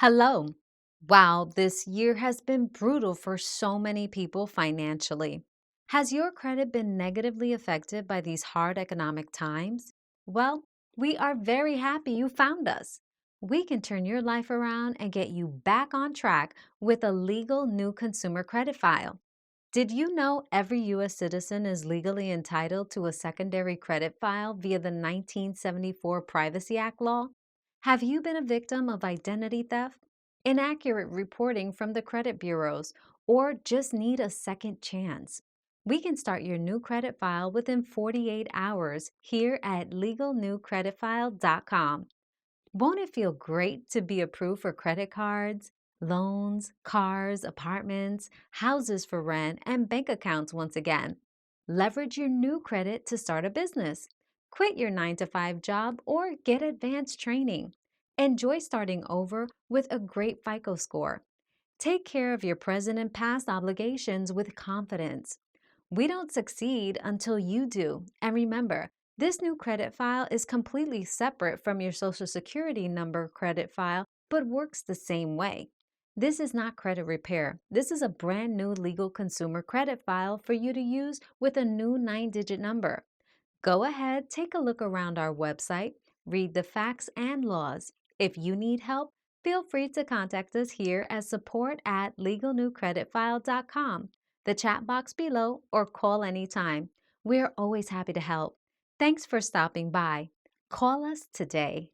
Hello. Wow, this year has been brutal for so many people financially. Has your credit been negatively affected by these hard economic times? Well, we are very happy you found us. We can turn your life around and get you back on track with a legal new consumer credit file. Did you know every U.S. citizen is legally entitled to a secondary credit file via the 1974 Privacy Act law? Have you been a victim of identity theft, inaccurate reporting from the credit bureaus, or just need a second chance? We can start your new credit file within 48 hours here at legalnewcreditfile.com. Won't it feel great to be approved for credit cards, loans, cars, apartments, houses for rent, and bank accounts once again? Leverage your new credit to start a business, quit your 9 to 5 job, or get advanced training. Enjoy starting over with a great FICO score. Take care of your present and past obligations with confidence. We don't succeed until you do. And remember, this new credit file is completely separate from your Social Security number credit file, but works the same way. This is not credit repair. This is a brand new legal consumer credit file for you to use with a new 9-digit number. Go ahead, take a look around our website, read the facts and laws. If you need help, feel free to contact us here at support@legalnewcreditfile.com, the chat box below, or call anytime. We're always happy to help. Thanks for stopping by. Call us today.